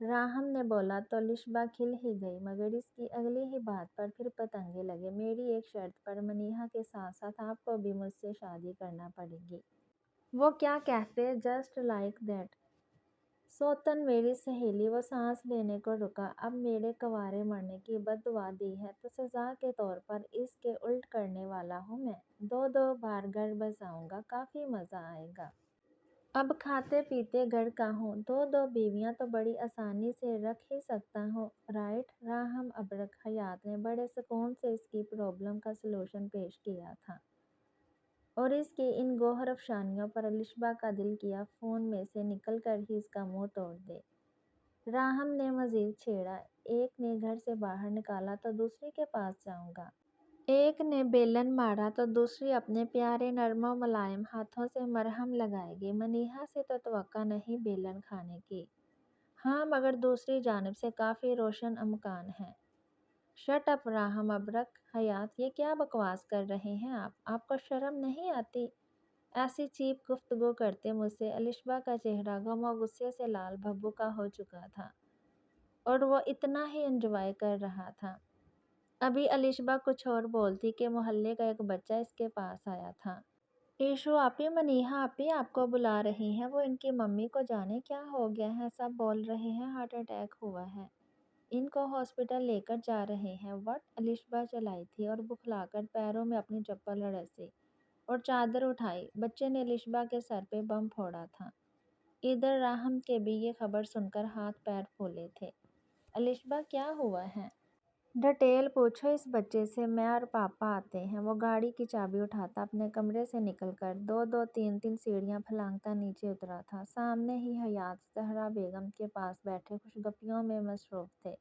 راہم نے بولا تو لشبا کھل ہی گئی، مگر اس کی اگلی ہی بات پر پھر پتنگے لگے۔ میری ایک شرط پر، منیہا کے ساتھ ساتھ آپ کو بھی مجھ سے شادی کرنا پڑے گی۔ وہ کیا کہتے؟ جسٹ لائک دیٹ، سوتن میری سہیلی۔ وہ سانس لینے کو رکا۔ اب میرے کنوارے مرنے کی بد دعا دی ہے تو سزا کے طور پر اس کے الٹ کرنے والا ہوں میں۔ دو دو بار گھر بساؤں گا، کافی مزہ آئے گا۔ اب کھاتے پیتے گھر کا ہوں، دو دو بیویاں تو بڑی آسانی سے رکھ ہی سکتا ہوں، رائٹ؟ راہم ابرک حیات نے بڑے سکون سے اس کی پرابلم کا سلوشن پیش کیا تھا، اور اس کی ان گوہر افشانیوں پر الشبا کا دل کیا فون میں سے نکل کر ہی اس کا منہ توڑ دے۔ راہم نے مزید چھیڑا، ایک نے گھر سے باہر نکالا تو دوسری کے پاس جاؤں گا، ایک نے بیلن مارا تو دوسری اپنے پیارے نرم و ملائم ہاتھوں سے مرہم لگائے گی۔ منیہا سے تو توقع نہیں بیلن کھانے کی، ہاں، مگر دوسری جانب سے کافی روشن امکان ہے۔ شٹ اپ راہم ابرک حیات، یہ کیا بکواس کر رہے ہیں آپ کو شرم نہیں آتی ایسی چیپ گفتگو کرتے مجھ سے؟ الشبا کا چہرہ غم و غصے سے لال بھبو کا ہو چکا تھا، اور وہ اتنا ہی انجوائے کر رہا تھا۔ ابھی الشبا کچھ اور بولتی کہ محلے کا ایک بچہ اس کے پاس آیا تھا۔ ایشو آپی، منیہا آپی آپ کو بلا رہی ہیں، وہ ان کی ممی کو جانے کیا ہو گیا ہے، سب بول رہے ہیں ہارٹ اٹیک ہوا ہے، ان کو ہاسپٹل لے کر جا رہے ہیں۔ وٹ؟ الشبا چلائی تھی اور بکھلا کر پیروں میں اپنی چپل اڑسی اور چادر اٹھائی۔ بچے نے الشبا کے سر پہ بم پھوڑا تھا۔ ادھر راہم کے بھی یہ خبر سن کر ہاتھ پیر پھولے تھے۔ الشبا کیا ہوا ہے؟ ڈیٹیل پوچھو اس بچے سے، میں اور پاپا آتے ہیں۔ وہ گاڑی کی چابی اٹھاتا اپنے کمرے سے نکل کر دو دو تین تین سیڑھیاں پھلانگتا نیچے اترا تھا۔ سامنے ہی حیات زہرا بیگم کے پاس بیٹھے خوش گپیوں میں مصروف تھے۔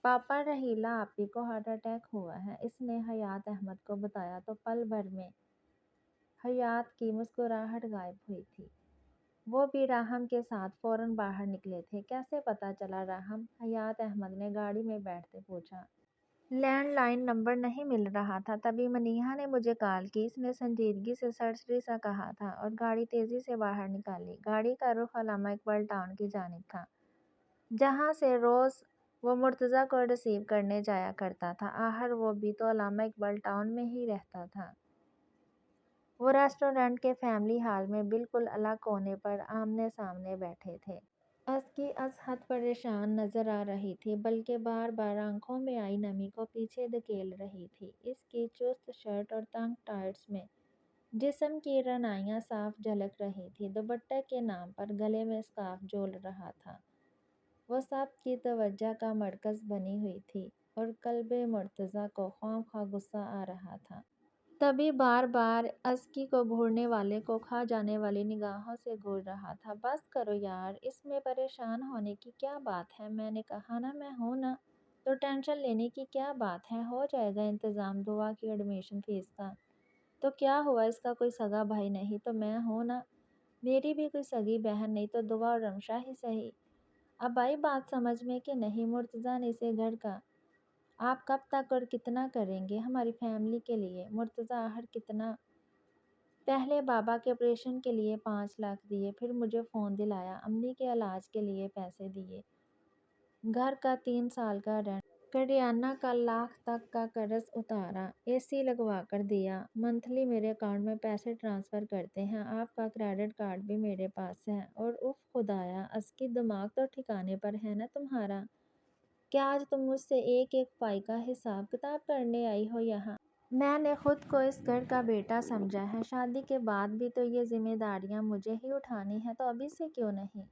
پاپا رحیلہ آپی کو ہارٹ اٹیک ہوا ہے، اس نے حیات احمد کو بتایا تو پل بھر میں حیات کی مسکراہٹ غائب ہوئی تھی۔ وہ بھی راہم کے ساتھ فوراً باہر نکلے تھے۔ کیسے پتہ چلا راہم؟ حیات احمد نے گاڑی میں بیٹھتے پوچھا۔ لینڈ لائن نمبر نہیں مل رہا تھا، تبھی منیہا نے مجھے کال کی، اس نے سنجیدگی سے سرسری سا کہا تھا، اور گاڑی تیزی سے باہر نکالی۔ گاڑی کا رخ علامہ اقبال ٹاؤن کی جانب تھا، جہاں سے روز وہ مرتضیٰ کو ریسیو کرنے جایا کرتا تھا۔ آخر وہ بھی تو علامہ اقبال ٹاؤن میں ہی رہتا تھا۔ وہ ریسٹورینٹ کے فیملی ہال میں بالکل الگ کونے پر آمنے سامنے بیٹھے تھے۔ اسکی از حد پریشان نظر آ رہی تھی، بلکہ بار بار آنکھوں میں آئی نمی کو پیچھے دھکیل رہی تھی۔ اس کی چست شرٹ اور تنگ ٹائٹس میں جسم کی رعنائیاں صاف جھلک رہی تھیں۔ دوپٹے کے نام پر گلے میں اسکارف جھول رہا تھا۔ وہ سب کی توجہ کا مرکز بنی ہوئی تھی، اور قلب مرتضیٰ کو خواہ غصہ آ رہا تھا۔ تبھی بار بار اسکی کو گھورنے والے کو کھا جانے والی نگاہوں سے گھور رہا تھا۔ بس کرو یار، اس میں پریشان ہونے کی کیا بات ہے؟ میں نے کہا نا میں ہوں نا، تو ٹینشن لینے کی کیا بات ہے؟ ہو جائے گا انتظام دعا کی ایڈمیشن فیس کا۔ تو کیا ہوا، اس کا کوئی سگا بھائی نہیں تو میں ہوں نا، میری بھی کوئی سگی بہن نہیں تو دعا اور رمشا ہی سہی۔ اب آئی بات سمجھ میں کہ نہیں؟ مرتضیٰ نے اسے گھر کا آپ کب تک اور کتنا کریں گے ہماری فیملی کے لیے؟ مرتضیٰ آخر کتنا؟ پہلے بابا کے آپریشن کے لیے 5 لاکھ دیے، پھر مجھے فون دلایا، امی کے علاج کے لیے پیسے دیے، گھر کا 3 سال کا رینٹ، کریانہ کا 1 لاکھ تک کا قرض اتارا، اے سی لگوا کر دیا، منتھلی میرے اکاؤنٹ میں پیسے ٹرانسفر کرتے ہیں، آپ کا کریڈٹ کارڈ بھی میرے پاس ہے، اور اف خدایا، اسکی دماغ تو ٹھکانے پر ہے نا تمہارا؟ کیا آج تم مجھ سے ایک ایک پائی کا حساب کتاب کرنے آئی ہو یہاں؟ میں نے خود کو اس گھر کا بیٹا سمجھا ہے، شادی کے بعد بھی تو یہ ذمہ داریاں مجھے ہی اٹھانی ہیں، تو ابھی سے کیوں نہیں؟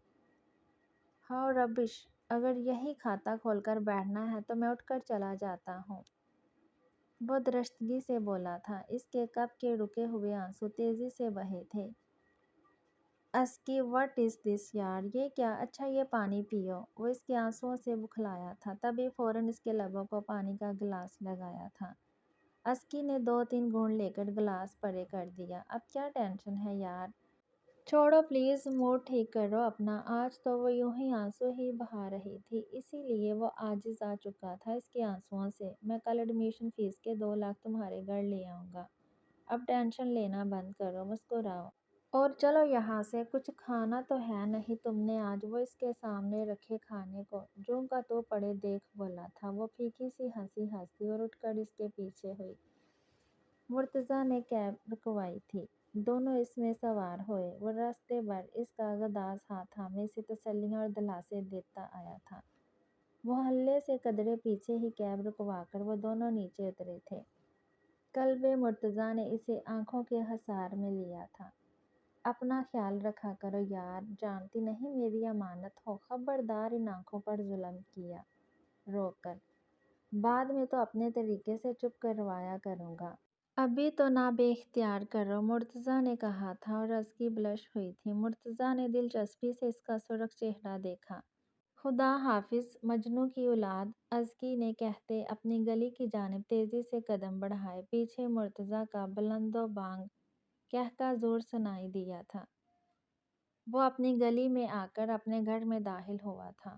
ہاؤ ربش، اگر یہی کھاتا کھول کر بیٹھنا ہے تو میں اٹھ کر چلا جاتا ہوں۔ وہ درستگی سے بولا تھا، اس کے کب کے رکے ہوئے آنسو تیزی سے بہے تھے۔ اسکی وٹ از دس یار، یہ کیا؟ اچھا یہ پانی پیو۔ وہ اس کے آنسوؤں سے بکھلایا تھا، تبھی فوراً اس کے لبوں کو پانی کا گلاس لگایا تھا۔ اسکی نے 2-3 گھونٹ لے کر گلاس پرے کر دیا۔ اب کیا ٹینشن ہے یار، چھوڑو پلیز، موڈ ٹھیک کرو اپنا۔ آج تو وہ یوں ہی آنسو ہی بہا رہی تھی، اسی لیے وہ عاجز آ چکا تھا اس کے آنسوؤں سے۔ میں کل ایڈمیشن فیس کے 2 لاکھ تمہارے گھر لے آؤں گا، اب ٹینشن لینا بند کرو، مسکراؤ اور چلو یہاں سے۔ کچھ کھانا تو ہے نہیں تم نے آج؟ وہ اس کے سامنے رکھے کھانے کو جوں کا تو پڑے دیکھ بولا تھا۔ وہ پھیکی سی ہنسی ہنسی اور اٹھ کر اس کے پیچھے ہوئی۔ مرتضیٰ نے کیب رکوائی تھی، دونوں اس میں سوار ہوئے۔ وہ راستے بھر اس کا گداز ہاتھ تھامے اسے تسلیاں اور دلاسے دیتا آیا تھا۔ محلے سے قدرے پیچھے ہی کیب رکوا کر وہ دونوں نیچے اترے تھے۔ قلب مرتضیٰ نے اسے آنکھوں کے حصار میں لیا تھا۔ اپنا خیال رکھا کرو یار، جانتی نہیں میری امانت ہو، خبردار ان آنکھوں پر ظلم کیا روک کر، بعد میں تو اپنے طریقے سے چپ کروایا کروں گا۔ ابھی تو نہ بے اختیار کرو، مرتضیٰ نے کہا تھا اور ازکی بلش ہوئی تھی۔ مرتضیٰ نے دلچسپی سے اس کا سرخ چہرہ دیکھا۔ خدا حافظ مجنوں کی اولاد، ازکی نے کہتے اپنی گلی کی جانب تیزی سے قدم بڑھائے۔ پیچھے مرتضیٰ کا بلند و بانگ قہقہ زور سنائی دیا تھا۔ وہ اپنی گلی میں آ کر اپنے گھر میں داخل ہوا تھا۔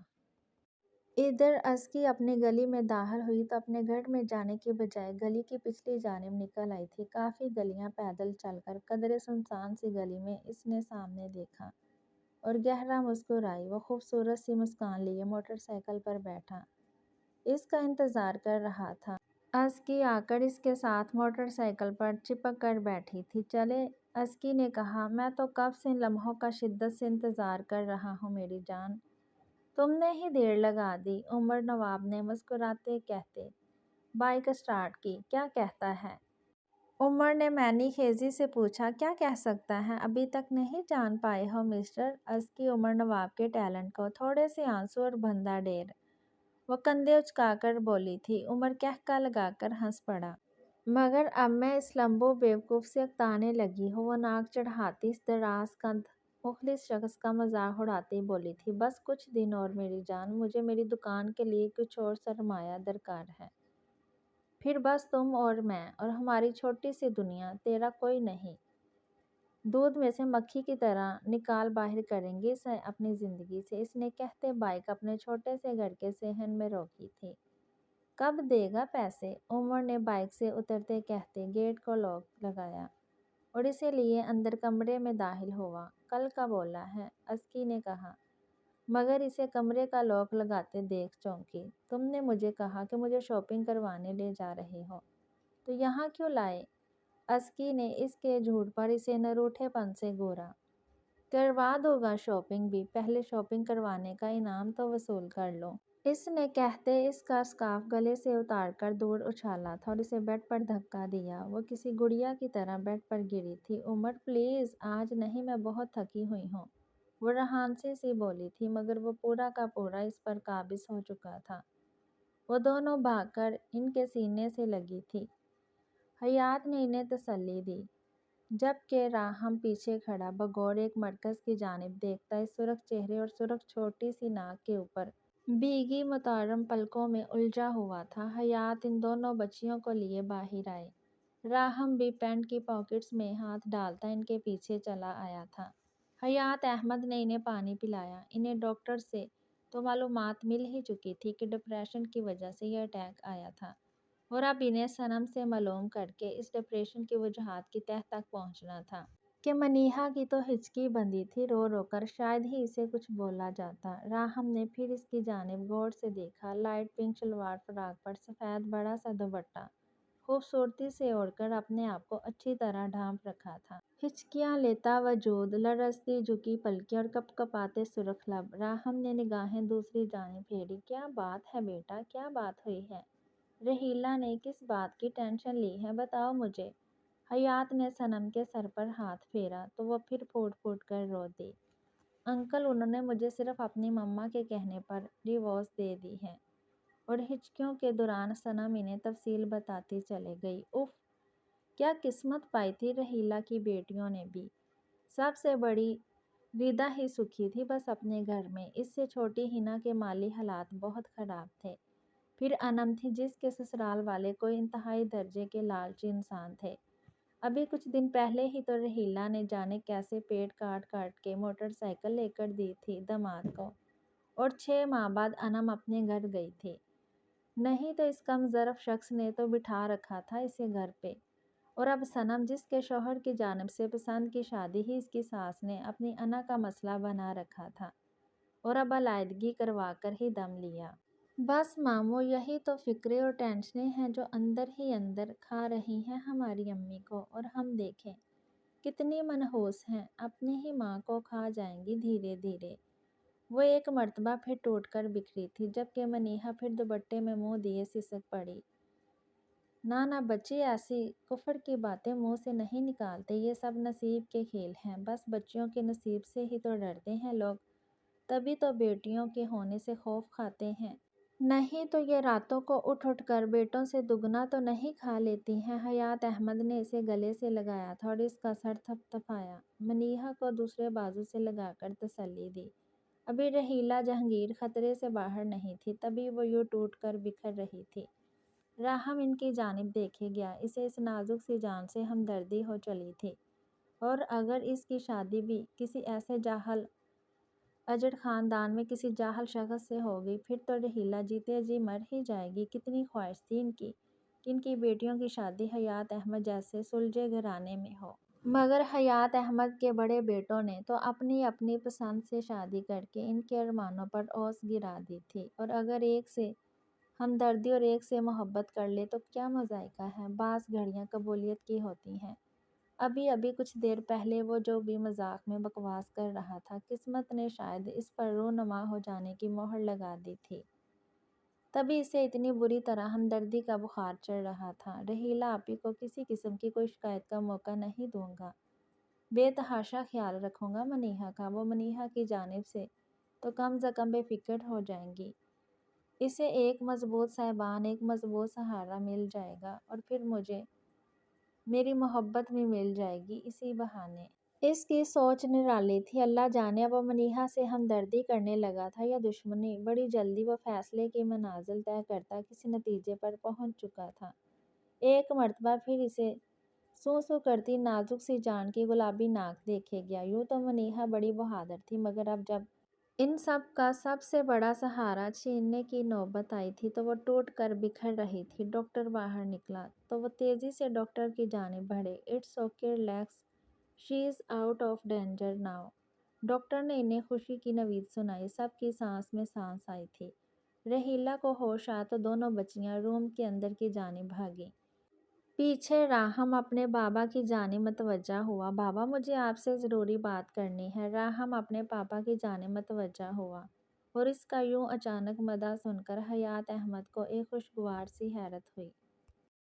ادھر ازکی اپنی گلی میں داخل ہوئی تو اپنے گھر میں جانے کی بجائے گلی کی پچھلی جانب نکل آئی تھی۔ کافی گلیاں پیدل چل کر قدرے سنسان سی گلی میں اس نے سامنے دیکھا اور گہرا مسکرائی۔ وہ خوبصورت سی مسکان لیے موٹر سائیکل پر بیٹھا اس کا انتظار کر رہا تھا۔ ازکی آ کر اس کے ساتھ موٹر سائیکل پر چپک کر بیٹھی تھی۔ چلے، ازکی نے کہا، میں تو کب سے ان لمحوں کا شدت سے انتظار کر رہا ہوں میری جان، تم نے ہی دیر لگا دی۔ عمر نواب نے مسکراتے کہتے بائیک اسٹارٹ کی۔ کیا کہتا ہے؟ عمر نے معنی خیزی سے پوچھا۔ کیا کہہ سکتا ہے، ابھی تک نہیں جان پائے ہو مسٹر؟ ازکی عمر نواب کے ٹیلنٹ کو تھوڑے سے آنسو اور بندھا ڈیر وہ کندھے اچکا کر بولی تھی۔ عمر قہقہ لگا کر ہنس پڑا۔ مگر اب میں اس لمبو بیوقوف سے اکتانے لگی ہوں، وہ ناک چڑھاتی اس دراز قد مخلص شخص کا مذاق اڑاتی بولی تھی۔ بس کچھ دن اور میری جان، مجھے میری دکان کے لیے کچھ اور سرمایہ درکار ہے، پھر بس تم اور میں اور ہماری چھوٹی سی دنیا، تیرا کوئی نہیں۔ دودھ میں سے مکھی کی طرح نکال باہر کریں گے اسے اپنی زندگی سے۔ اس نے کہتے بائیک اپنے چھوٹے سے گھر کے صحن میں روکی تھی۔ کب دے گا پیسے؟ عمر نے بائیک سے اترتے کہتے گیٹ کو لاک لگایا اور اسے لیے اندر کمرے میں داخل ہوا۔ کل کا بولا ہے، ازکی نے کہا، مگر اسے کمرے کا لاک لگاتے دیکھ چونکی۔ تم نے مجھے کہا کہ مجھے شاپنگ کروانے لے جا رہے ہو، تو یہاں کیوں لائے؟ ازکی نے اس کے جھوٹ پر اسے نروٹھے پن سے گھورا۔ کروا دو گا شاپنگ بھی، پہلے شاپنگ کروانے کا انعام تو وصول کر لو۔ اس نے کہتے اس کا اسکارف گلے سے اتار کر دور اچھالا تھا اور اسے بیڈ پر دھکا دیا۔ وہ کسی گڑیا کی طرح بیڈ پر گری تھی۔ عمر پلیز، آج نہیں، میں بہت تھکی ہوئی ہوں، وہ رہانسی سی بولی تھی، مگر وہ پورا کا پورا اس پر قابض ہو چکا تھا۔ وہ دونوں بھاگ کر ان کے سینے سے لگی تھی۔ حیات نے انہیں تسلی دی، جبکہ راہم پیچھے کھڑا بغور ایک مرکز کی جانب دیکھتا اس سرخ چہرے اور سرخ چھوٹی سی ناک کے اوپر بھیگی متورم پلکوں میں الجھا ہوا تھا۔ حیات ان دونوں بچیوں کو لیے باہر آئے۔ راہم بھی پینٹ کی پاکٹس میں ہاتھ ڈالتا ان کے پیچھے چلا آیا تھا۔ حیات احمد نے انہیں پانی پلایا۔ انہیں ڈاکٹر سے تو معلومات مل ہی چکی تھی کہ ڈپریشن کی وجہ سے یہ اٹیک آیا تھا، اور اب انہیں صنم سے معلوم کر کے اس ڈپریشن کی وجوہات کی تہہ تک پہنچنا تھا۔ کہ منیہا کی تو ہچکی بندھی تھی رو رو کر، شاید ہی اسے کچھ بولا جاتا۔ راہم نے پھر اس کی جانب غور سے دیکھا۔ لائٹ پنک شلوار فراق پر سفید بڑا سا دوپٹہ خوبصورتی سے اوڑھ کر اپنے آپ کو اچھی طرح ڈھانپ رکھا تھا۔ ہچکیاں لیتا وجود، لرزتی جھکی پلکیں اور کپ کپاتے سرخ لب۔ راہم نے نگاہیں دوسری جانب پھیری۔ کیا بات ہے بیٹا، کیا بات ہوئی ہے؟ رحیلہ نے کس بات کی ٹینشن لی ہے، بتاؤ مجھے۔ حیات نے صنم کے سر پر ہاتھ پھیرا تو وہ پھر پھوٹ پھوٹ کر رو دی۔ انکل، انہوں نے مجھے صرف اپنی مما کے کہنے پر ڈیورس دے دی ہے، اور ہچکیوں کے دوران صنم انہیں تفصیل بتاتی چلی گئی۔ اف، کیا قسمت پائی تھی رحیلہ کی بیٹیوں نے بھی۔ سب سے بڑی ردا ہی سکھی تھی بس اپنے گھر میں۔ اس سے چھوٹی ہنا کے مالی حالات بہت خراب تھے۔ پھر انم تھی جس کے سسرال والے کوئی انتہائی درجے کے لالچی انسان تھے۔ ابھی کچھ دن پہلے ہی تو رحیلہ نے جانے کیسے پیٹ کاٹ کاٹ کے موٹر سائیکل لے کر دی تھی داماد کو، اور 6 ماہ بعد انم اپنے گھر گئی تھی۔ نہیں تو اس کم ظرف شخص نے تو بٹھا رکھا تھا اسے گھر پہ، اور اب صنم جس کے شوہر کی جانب سے پسند کی شادی ہی اس کی ساس نے اپنی انا کا مسئلہ بنا رکھا تھا، اور اب علیحدگی کروا کر ہی دم لیا۔ بس ماموں، یہی تو فکریں اور ٹینشنیں ہیں جو اندر ہی اندر کھا رہی ہیں ہماری امی کو، اور ہم دیکھیں کتنی منحوس ہیں، اپنی ہی ماں کو کھا جائیں گی دھیرے دھیرے۔ وہ ایک مرتبہ پھر ٹوٹ کر بکھری تھی، جبکہ منیہا پھر دوپٹے میں منہ دیے سسک پڑی۔ نہ بچی، ایسی کفر کی باتیں منہ سے نہیں نکالتے، یہ سب نصیب کے کھیل ہیں، بس بچیوں کے نصیب سے ہی تو ڈرتے ہیں لوگ، تبھی تو بیٹیوں کے ہونے سے خوف کھاتے ہیں، نہیں تو یہ راتوں کو اٹھ اٹھ کر بیٹوں سے دگنا تو نہیں کھا لیتی ہیں۔ حیات احمد نے اسے گلے سے لگایا تھا اور اس کا سر تھپ تھپایا، منیہا کو دوسرے بازو سے لگا کر تسلی دی۔ ابھی رحیلہ جہانگیر خطرے سے باہر نہیں تھی، تبھی وہ یوں ٹوٹ کر بکھر رہی تھی۔ راہم ان کی جانب دیکھے گیا، اسے اس نازک سی جان سے ہمدردی ہو چلی تھی، اور اگر اس کی شادی بھی کسی ایسے جاہل اجڑ خاندان میں کسی جاہل شخص سے ہوگی، پھر تو رحیلہ جیتے جی مر ہی جائے گی۔ کتنی خواہش تھی ان کی کہ ان کی بیٹیوں کی شادی حیات احمد جیسے سلجھے گھرانے میں ہو، مگر حیات احمد کے بڑے بیٹوں نے تو اپنی اپنی پسند سے شادی کر کے ان کے ارمانوں پر اوس گرا دی تھی، اور اگر ایک سے ہمدردی اور ایک سے محبت کر لے تو کیا مذائقہ ہے، بعض گھڑیاں قبولیت کی ہوتی ہیں۔ ابھی کچھ دیر پہلے وہ جو بھی مذاق میں بکواس کر رہا تھا، قسمت نے شاید اس پر رونما ہو جانے کی مہر لگا دی تھی، تبھی اسے اتنی بری طرح ہمدردی کا بخار چڑھ رہا تھا۔ رحیلہ آپی کو کسی قسم کی کوئی شکایت کا موقع نہیں دوں گا، بے تحاشا خیال رکھوں گا منیہا کا، وہ منیہا کی جانب سے تو کم از کم بے فکر ہو جائیں گی، اسے ایک مضبوط صاحبان، ایک مضبوط سہارا مل جائے گا، اور پھر مجھے میری محبت بھی مل جائے گی اسی بہانے۔ اس کی سوچ نرالی تھی، اللہ جانے اب وہ منیہا سے ہمدردی کرنے لگا تھا یا دشمنی۔ بڑی جلدی وہ فیصلے کی منازل طے کرتا کسی نتیجے پر پہنچ چکا تھا۔ ایک مرتبہ پھر اسے سو سو کرتی نازک سی جان کی گلابی ناک دیکھے گیا۔ یوں تو منیہا بڑی بہادر تھی، مگر اب جب ان سب کا سب سے بڑا سہارا چھیننے کی نوبت آئی تھی تو وہ ٹوٹ کر بکھر رہی تھی۔ ڈاکٹر باہر نکلا تو وہ تیزی سے ڈاکٹر کی جانب بڑھے۔ It's okay relax, she is out of danger now, doctor نے انہیں خوشی کی نوید سنائی۔ سب کی سانس میں سانس آئی تھی۔ رحیلہ کو ہوش آیا تو دونوں بچیاں روم کے اندر کی جانب بھاگیں۔ پیچھے راہم اپنے بابا کی جانب متوجہ ہوا۔ بابا، مجھے آپ سے ضروری بات کرنی ہے۔ راہم اپنے پاپا کی جانب متوجہ ہوا، اور اس کا یوں اچانک مدعا سن کر حیات احمد کو ایک خوشگوار سی حیرت ہوئی۔